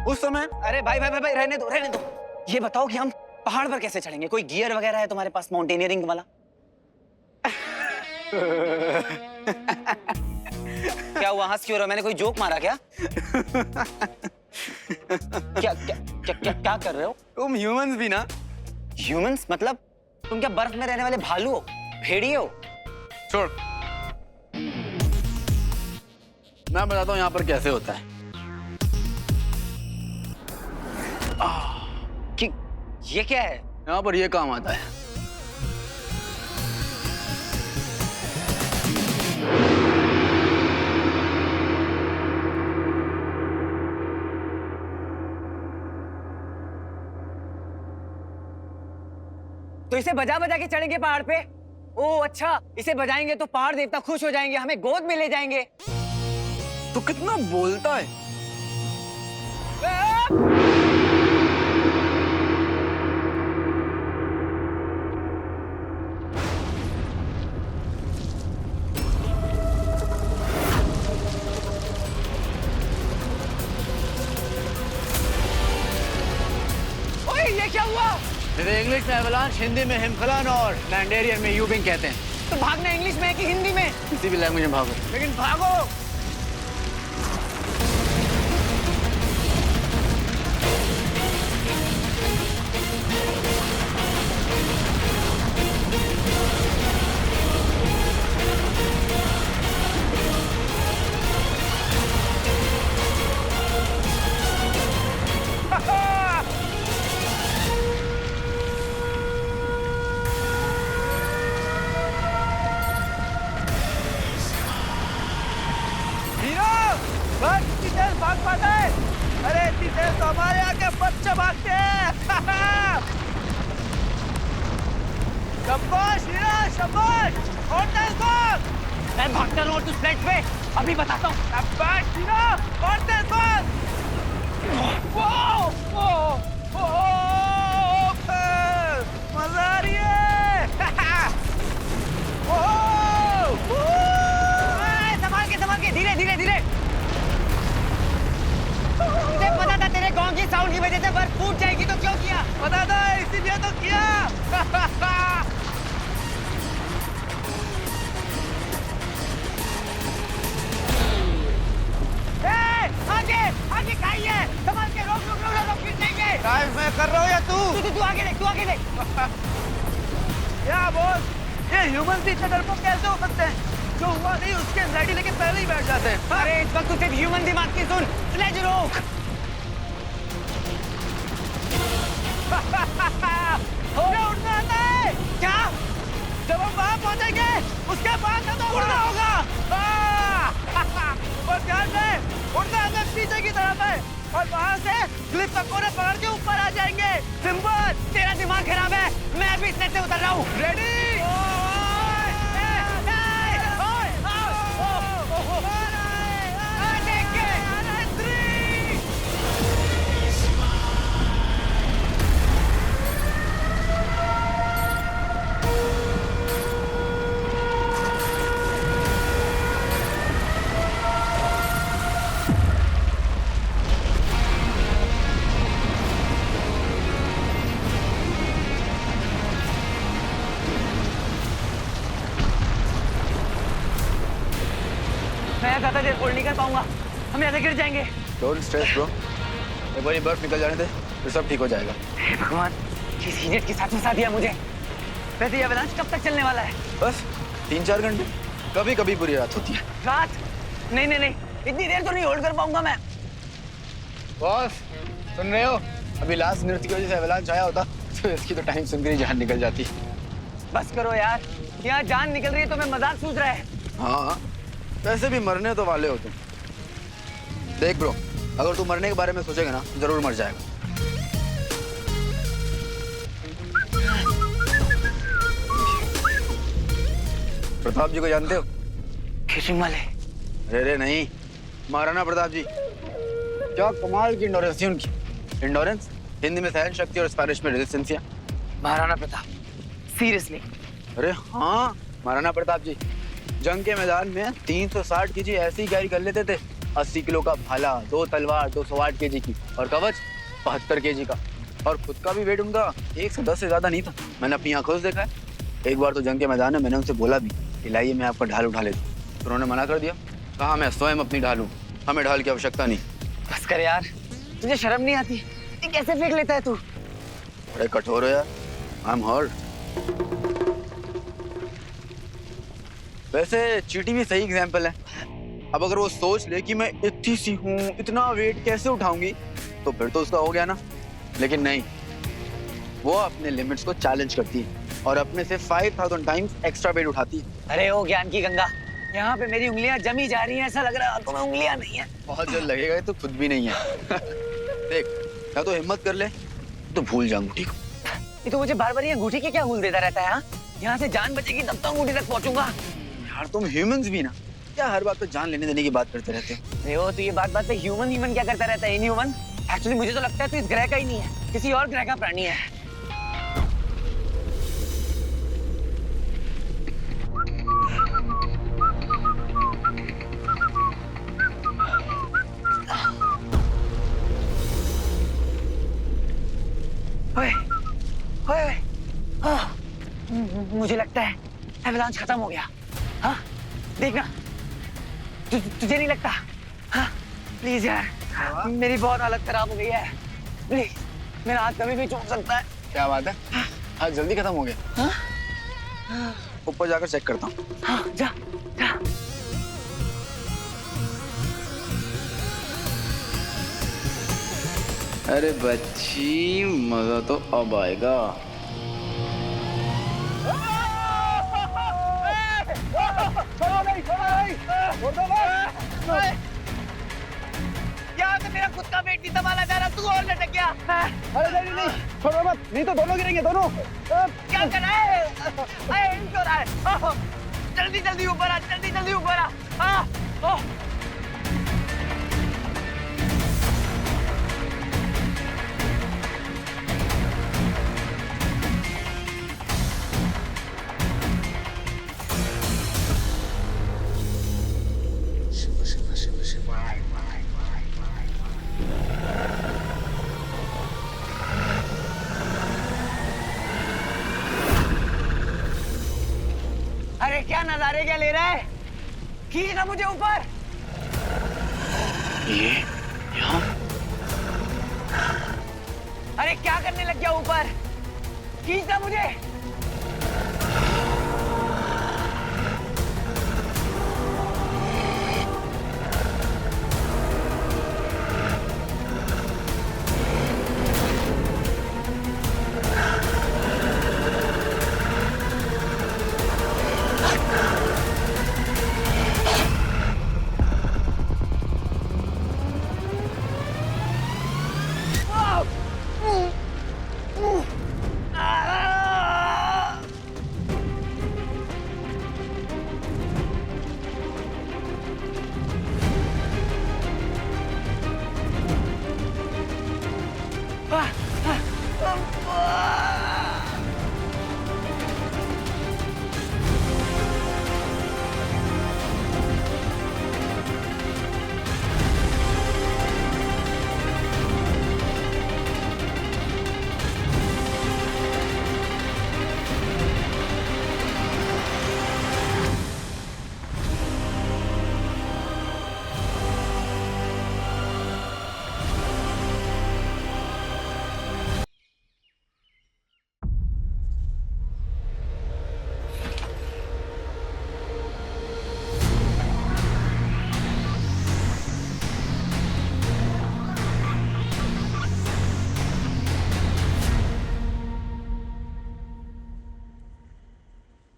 उस समय अरे भाई भाई भाई भाई, रहने दो रहने दो। ये बताओ कि हम पहाड़ पर कैसे चढ़ेंगे? कोई गियर वगैरह है तुम्हारे पास माउंटेनियरिंग वाला? क्या हुआ, हंस क्यों रहे हो? मैंने कोई जोक मारा क्या? क्या क्या क्या क्या क्या कर रहे हो? तुम ह्यूमंस भी ना? ह्यूमंस मतलब? तुम क्या बर्फ में रहने वाले भालू हो, भेड़िए हो? छोड़, मैं बताता हूँ यहाँ पर कैसे होता है। कि ये क्या है? यहाँ पर ये काम आता है। तो इसे बजा बजा के चढ़ेंगे पहाड़ पे? ओ अच्छा, इसे बजाएंगे तो पहाड़ देवता खुश हो जाएंगे, हमें गोद में ले जाएंगे। तो कितना बोलता है। ओए ये क्या हुआ? जैसे इंग्लिश में एवलांच, हिंदी में हिमखलन और मैंडेरियन में यूबिंग कहते हैं। तो भागना इंग्लिश में है कि हिंदी में? किसी भी लैंग्वेज में भागो। लेकिन भागो। भाग पाता है? अरे इतनी देर तो हमारे आगे बच्चे भागते हैं। शाबाश हीरा, शाबाश। और तेज भाग। मैं भागता रहूं तू स्लेट पे, अभी बताता हूँ। शाबाश हीरा, और तेज भाग। मजा आ रही है। संभाल के, धीरे धीरे धीरे। मुझे पता था तेरे गांव की साउंड की वजह से बर्फ फूट जाएगी, तो क्यों किया? पता था, इसीलिए तो किया। आगे आगे खाइए, संभाल के, रोक रोक रोक रोक, गिर जाएंगे। ड्राइव मैं कर रहा हूँ या तू आगे देख, तू आगे देख। क्या बोल, ये ह्यूमन भी डरपोक कैसे हो सकते हैं? जो हुआ नहीं उसके एंजाइटी लेके पहले ही बैठ जाते हैं। अरे इस वक्त सिर्फ ह्यूमन दिमाग की सुन, स्लेज रोक। उड़ना आता है क्या? जब हम वहां पहुंचेंगे उसके बाद हमें उड़ना होगा। और ध्यान से उड़ना हमें पीछे की तरफ है और वहां से क्लिप का कोने पकड़ के ऊपर आ जाएंगे। सिंबल, तेरा दिमाग खराब है, मैं अभी स्लेज से उतर रहा हूँ। रेडी? मैं ज्यादा देर होल्ड नहीं कर पाऊंगा, हम ऐसे गिर जाएंगे। डोंट स्ट्रेस ब्रो, एक बार ये बर्फ निकल जाने दे, तो सब ठीक हो जाएगा। हे भगवान, किस इडियट के साथ फंसा दिया मुझे। वैसे ये अवलांच कब तक चलने वाला है? बस 3-4 घंटे, कभी कभी पूरी रात होती है। रात? नहीं नहीं नहीं, इतनी देर तो नहीं होल्ड कर पाऊंगा मैं। बॉस, सुन रहे हो? अभी लास्ट नृत्य की वजह से एवलांच आया होता तो इसकी तो टाइम सुनकर ही जान निकल जाती। बस करो यार, यहाँ जान निकल रही है तो मैं मजाक सूझ रहा है। हाँ, वैसे भी मरने तो वाले हो तुम। देख ब्रो, अगर तू मरने के बारे में सोचेगा ना जरूर मर जाएगा। प्रताप जी को जानते हो? किसिंग वाले? अरे नहीं, महाराणा प्रताप जी। क्या कमाल की इंडोरेंस थी उनकी। इंडोरेंस हिंदी में सहन शक्ति और स्पेनिश में रेजिस्टेंसिया। महाराणा प्रताप, सीरियसली? अरे हाँ, महाराणा प्रताप जी जंग के मैदान में 360 केजी ऐसे ही कैरी कर लेते थे। 80 किलो का भाला, 2 तलवार 208 केजी की, और कवच 72 केजी का। और खुद का भी वेट उनका 110 से ज्यादा नहीं था। मैंने अपनी आंखों से देखा है। एक बार तो जंग के मैदान में मैंने उनसे बोला भी कि लाइए मैं आपका ढाल उठा लेता हूँ, तो उन्होंने मना कर दिया। कहा मैं स्वयं अपनी ढाल हूँ, हमें ढाल की आवश्यकता नहीं। बस कर यार, तुझे शर्म नहीं आती? ये कैसे फेंक लेता है तू? बड़े कठोर हो यार। I am hurt. वैसे चींटी भी सही एग्जाम्पल है। अब अगर वो सोच ले कि मैं इतनी सी हूँ, इतना वेट कैसे उठाऊंगी, तो फिर तो उसका हो गया ना। लेकिन नहीं, वो अपने लिमिट्स को चैलेंज करती है और अपने से 5000 टाइम्स एक्स्ट्रा वेट उठाती है। अरे ओ ज्ञान की गंगा, यहाँ पे मेरी उंगलियां जमी जा रही हैं, ऐसा लग रहा है तुम्हें उंगलियां नहीं है। बहुत जल्द लगेगा, तो खुद भी नहीं है। देख, या तो हिम्मत कर ले तो भूल जा अंगूठी को। ये तो मुझे बार बार ये अंगूठी के क्या हुल देता रहता है। हाँ, यहाँ से जान बचेगी तब तो अंगूठी तक पहुंचूंगा। यार तुम ह्यूमंस भी ना, क्या हर बात पे जान लेने देने की बात करते रहते हो? अरे ओ, तो ये बात पे ह्यूमन क्या करता रहता है? इनह्यूमन? एक्चुअली मुझे तो लगता है तू इस ग्रह का ही नहीं है, किसी और ग्रह का प्राणी है। ओए, ओए, ओए, मुझे लगता है एवलांच खत्म हो गया। हाँ, देखना, तुझे नहीं लगता? हाँ, प्लीज यार, मेरी बहुत हालत खराब हो गई है। प्लीज, मेरा हाथ कभी भी चूक सकता है। क्या बात है? हाँ, जल्दी खत्म हो गया। हाँ? ऊपर जाकर चेक करता हूँ। हाँ, जा, जा। अरे बच्ची, मजा तो अब आएगा। यहाँ से मेरा खुद का पेट नहीं संभाला जा रहा, तू और लटक गया। अरे नहीं, छोड़ो मत, नहीं तो दोनों गिरेंगे, दोनों। क्या कर रहा है? क्यों रहा है? जल्दी जल्दी ऊपर आ, जल्दी जल्दी ऊपर आ। अरे क्या नजारे क्या ले रहा है? खींच ना मुझे ऊपर। ये यहाँ? अरे क्या करने लग गया ऊपर? खींच ना मुझे।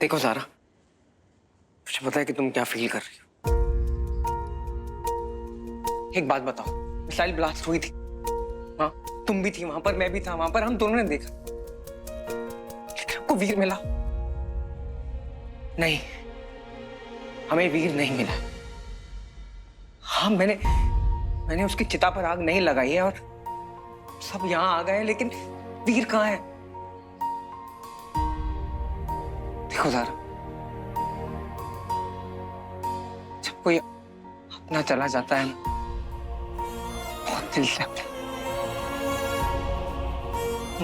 देखो सारा, मुझे पता है कि तुम क्या फील कर रही हो। एक बात बताओ, मिसाइल ब्लास्ट हुई थी, हाँ तुम भी थी वहां पर, मैं भी था वहां पर, हम दोनों ने देखा, लेकिन हमको वीर मिला नहीं, हमें वीर नहीं मिला। हाँ मैंने उसकी चिता पर आग नहीं लगाई है और सब यहां आ गए, लेकिन वीर कहाँ है? देखो सारा, जब कोई अपना चला जाता है ना, बहुत दिल से लगता है।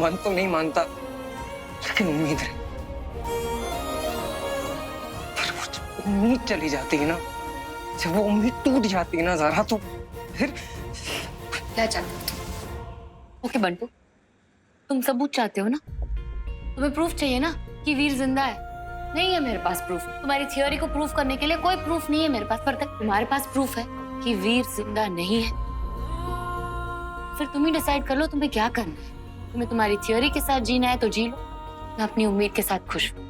मन तो नहीं मानता, लेकिन उम्मीद रहे। फिर वो जब उम्मीद चली जाती है ना, जब वो उम्मीद टूट जाती है ना ज़रा, तो फिर क्या चाहते हो? ओके बंटू, तुम सबूत चाहते हो ना? तुम्हें प्रूफ चाहिए ना कि वीर जिंदा है? नहीं है मेरे पास प्रूफ। तुम्हारी थियोरी को प्रूफ करने के लिए कोई प्रूफ नहीं है मेरे पास, पर तक तुम्हारे पास प्रूफ है कि वीर जिंदा नहीं है। फिर तुम ही डिसाइड कर लो तुम्हें क्या करना है। तुम्हें तुम्हारी थियोरी के साथ जीना है तो जी लो, मैं अपनी उम्मीद के साथ खुश हूँ।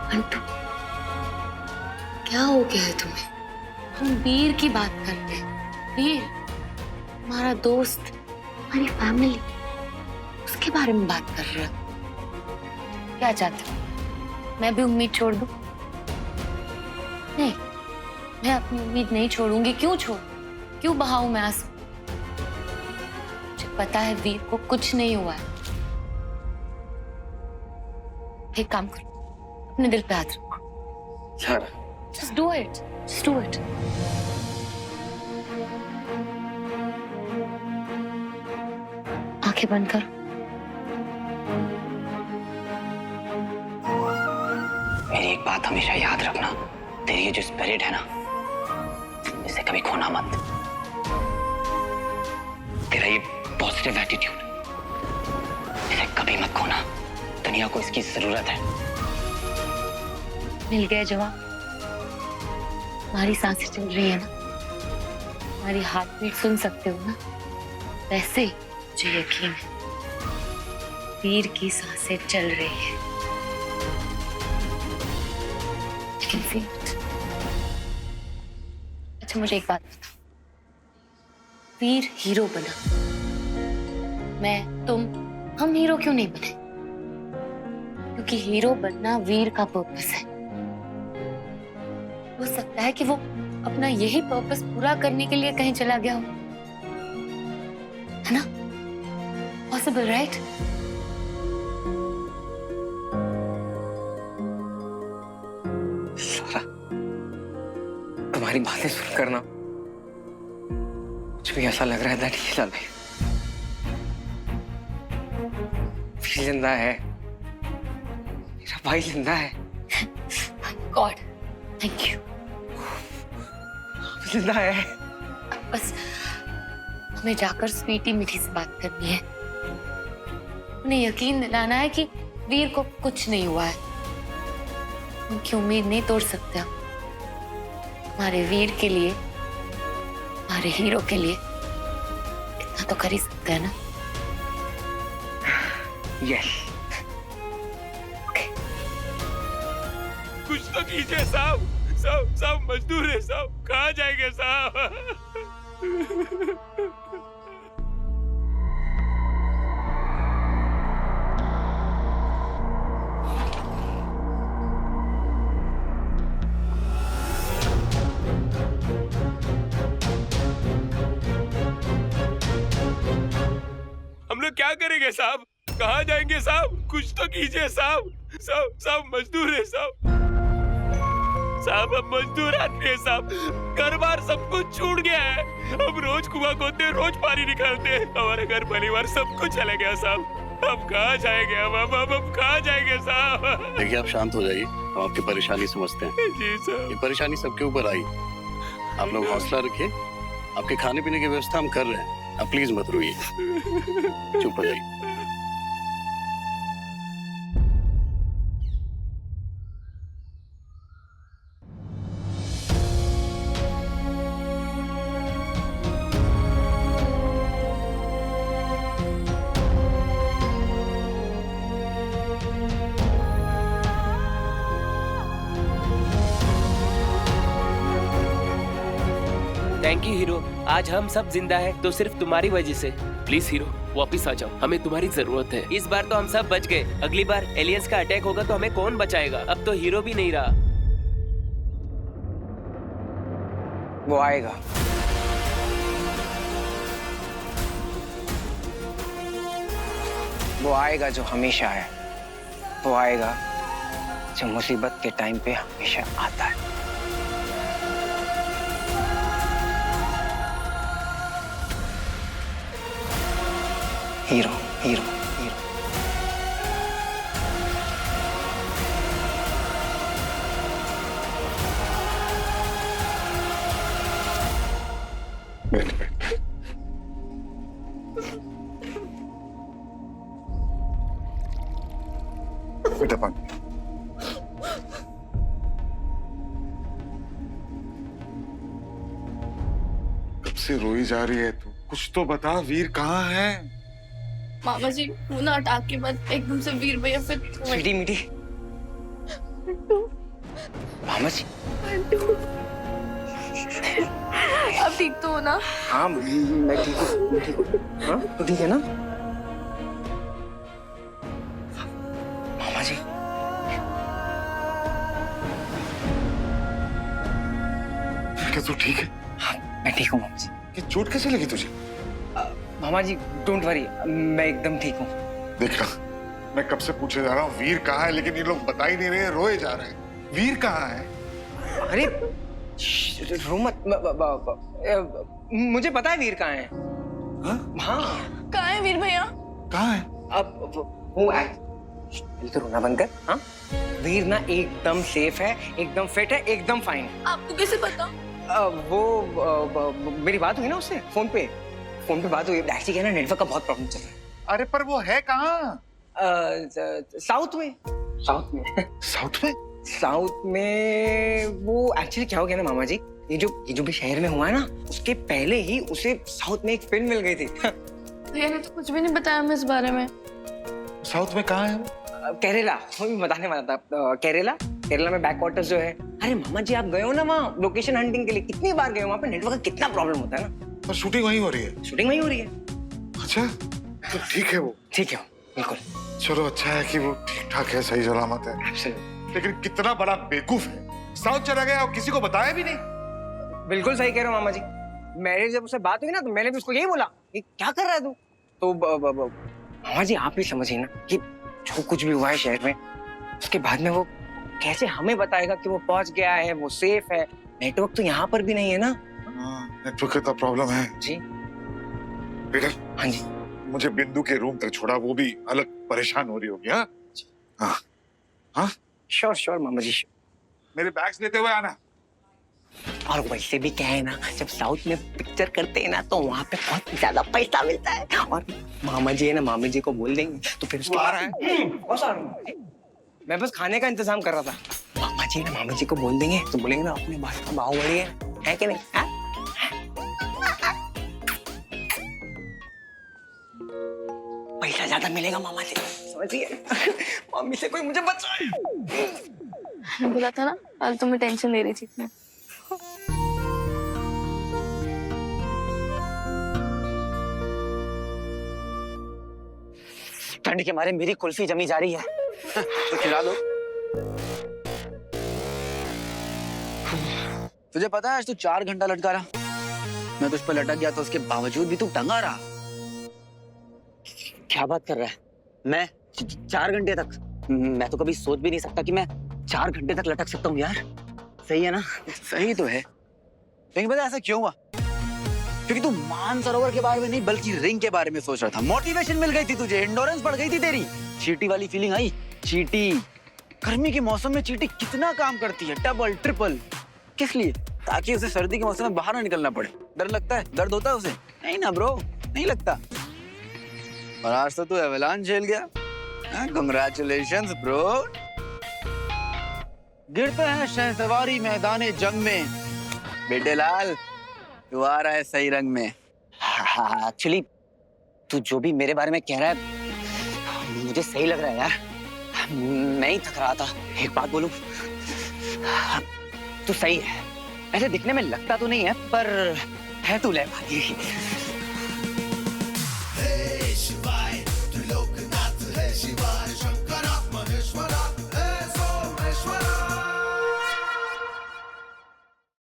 बंटू, क्या हो गया है तुम्हें? हम वीर की बात करते हैं, वीर हमारा दोस्त, हमारी फैमिली, उसके बारे में बात कर रहे हो। क्या चाहते हो मैं भी उम्मीद छोड़ दूं? नहीं, मैं अपनी उम्मीद नहीं छोड़ूंगी। क्यों छोड़ूं? क्यों बहाऊं मैं आंसू? मुझे पता है वीर को कुछ नहीं हुआ है। एक काम करो, अपने दिल पे हाथ रखो। सारा, Just do it. Just do it. आंखें बंद कर। मेरी एक बात हमेशा याद रखना, तेरी ये जो स्पिरिट है ना, इसे कभी खोना मत। तेरा ये पॉजिटिव एटीट्यूड, इसे कभी मत खोना। दुनिया को इसकी जरूरत है। मिल गया जवाब। हमारी सांसें चल रही है ना, हमारी हार्ट बीट सुन सकते हो ना, वैसे ही मुझे यकीन है वीर की सांसें चल रही है। लेकिन फिर अच्छा मुझे एक बात बता, वीर हीरो बना, मैं तुम हम हीरो क्यों नहीं बने? क्योंकि हीरो बनना वीर का पर्पस है। हो सकता है कि वो अपना यही पर्पस पूरा करने के लिए कहीं चला गया हो, है ना? Possible, right? सारा, तुम्हारी बातें सुनकर ना मुझे भी ऐसा लग रहा है दैट ये लाल भाई जिंदा है, मेरा भाई जिंदा है। God, thank you. जिंदा है। बस हमें जाकर स्वीटी मीठी से बात करनी है, उन्हें यकीन दिलाना है कि वीर को कुछ नहीं हुआ है। उनकी उम्मीद नहीं तोड़ सकते हम। हमारे वीर के लिए, हमारे हीरो के लिए इतना तो कर ही सकते हैं ना? यस। कुछ तो कीजिए साहब, सब मजदूर है साहब, कहाँ जाएंगे साहब? हम लोग क्या करेंगे साहब? कहाँ जाएंगे साहब? कुछ तो कीजिए साहब। सब मजदूर है साहब। साहब हम मजदूर आदमी है साहब, घर बार सब कुछ छूट गया है। हम रोज कुआं खोदते, रोज पानी निकालते हैं, हमारे घर परिवार सब कुछ चला गया साहब। हम कहाँ जाएंगे? हम कहाँ जाएंगे साहब? देखिए आप शांत हो जाइए, हम आपकी परेशानी समझते हैं। जी साहब। ये परेशानी सबके ऊपर आई, आप लोग हौसला रखिए, आपके खाने पीने की व्यवस्था हम कर रहे हैं, आप प्लीज मत रोइए, चुप हो जाइए। Thank you hero. आज हम सब जिंदा है तो सिर्फ तुम्हारी वजह से। प्लीज हीरो वापस आ जाओ, हमें तुम्हारी जरूरत है। इस बार तो हम सब बच गए, अगली बार एलियंस का अटैक होगा तो हमें कौन बचाएगा? अब तो हीरो भी नहीं रहा। वो आएगा। वो आएगा जो हमेशा है। वो आएगा जो मुसीबत के टाइम पे हमेशा आता है। Hero hero hero. बेटा पानी। कब से रोई जा रही है तू? कुछ तो बता, वीर कहाँ है? मामा जी वो ना अटैक के बाद एकदम से वीर भैया फिर मीठी मीठी। मामा जी अब ठीक तो हो ना? हाँ मैं ठीक हूँ, मैं ठीक हूँ। हाँ तो ठीक है ना मामा जी? क्या तू ठीक है? हाँ मैं ठीक हूँ मामा जी। ये चोट कैसे लगी तुझे? मामा जी डोंट वरी, मैं एकदम ठीक हूँ। देखना, मैं कब से पूछे जा रहा हूँ वीर कहाँ है, लेकिन ये लोग बता ही नहीं रहे, रोए जा रहे हैं। वीर कहाँ है? अरे रो मत। मुझे पता है वीर कहाँ है। हाँ कहाँ है वीर भैया? कहाँ है? अब वो तो रोना बंद कर। हाँ वीर ना एकदम सेफ है, एकदम फिट है, एकदम फाइन है। आपको कैसे पता? मेरी बात हुई ना उससे फोन पे बात हुई। एक्चुअली क्या है ना, नेटवर्क का बहुत प्रॉब्लम चल रहा है। अरे पर वो है कहाँ? साउथ में। साउथ में? साउथ में वो एक्चुअली क्या हो गया ना मामा जी, ये जो भी शहर में हुआ है ना, उसके पहले ही उसे साउथ में एक फिल्म मिल गई थी। भैया ने तो कुछ भी नहीं बताया हमें इस बारे में। साउथ में कहाँ है वो? केरला, वो भी बताने वाला था। केरला में बैक वाटर्स जो है। अरे मामा जी आप गए हो ना वहाँ लोकेशन हंटिंग के लिए, कितनी बार गए हो? वहाँ पे नेटवर्क का कितना प्रॉब्लम होता है ना। पर शूटिंग वहीं हो रही है? शूटिंग वहीं हो रही है। अच्छा तो ठीक है वो। ठीक है बिल्कुल। चलो अच्छा है कि वो ठीक ठाक है, सही सलामत है। लेकिन कितना बड़ा बेवकूफ है, साउथ चला गया और किसी को बताया भी नहीं। बिल्कुल सही कह रहे हो मामा जी। मेरे जब उससे बात हुई ना तो मैंने भी उसको यही बोला कि क्या कर रहा है तू? तो मामा जी आप भी समझिए ना कि जो कुछ भी हुआ है शहर में, उसके बाद में वो कैसे हमें बताएगा कि वो पहुंच गया है, वो सेफ है? नेटवर्क तो यहाँ पर भी नहीं है ना। नेटवर्क का प्रॉब्लम है जी। बेटा हाँ जी। मुझे बिंदु के रूम तक छोड़ा, वो भी अलग परेशान हो रही होगी। हाँ हाँ श्योर मामा जी। मेरे बैग्स लेते हुए आना। और वैसे भी क्या है ना, जब साउथ में पिक्चर करते हैं ना तो वहाँ पे बहुत ज्यादा पैसा मिलता है। और मामा जी है ना, मामी जी को बोल देंगे तो फिर उसके आ रहा है। मैं बस खाने का इंतजाम कर रहा था। मामा जी ना, मामी जी को बोल देंगे तो बोलेंगे ना अपने भाई का बाहुबली है कि नहीं? पैसा ज्यादा मिलेगा मामा से, समझिए। मम्मी से कोई मुझे बचाए। मैंने बोला था ना, आज तुम्हें टेंशन ले रही थी इतनी। ठंड के मारे मेरी कुल्फी जमी जा रही है। तो खिला दो। तुझे पता है आज तू 4 घंटा लटका रहा। मैं तुझ पर लटक गया तो उसके बावजूद भी तू टंगा रहा। क्या बात कर रहा है? मैं 4 घंटे तक? मैं तो कभी सोच भी नहीं सकता कि मैं 4 घंटे तक लटक सकता हूँ यार। सही है ना? सही तो है, लेकिन पता ऐसा क्यों हुआ? क्योंकि तू मानसरोवर के बारे में नहीं बल्कि रिंग के बारे में सोच रहा था। मोटिवेशन मिल गई थी तुझे, एंडोरेंस बढ़ गई थी तेरी। चींटी वाली फीलिंग आई। चींटी गर्मी के मौसम में चींटी कितना काम करती है, डबल ट्रिपल। किस लिए? ताकि उसे सर्दी के मौसम में बाहर ना निकलना पड़े। डर लगता है? दर्द होता है उसे? नहीं ना ब्रो, नहीं लगता। और आज तो तू एवलांच झेल गया। Congratulations bro. गिरते हैं शहसवारी मैदाने जंग में। बेटे लाल तू आ रहा है सही रंग में। हाँ एक्चुअली तू जो भी मेरे बारे में कह रहा है मुझे सही लग रहा है यार। मैं ही थक रहा था। एक बात बोलूं, तू सही है, ऐसे दिखने में लगता तो नहीं है पर है तू लय भागी।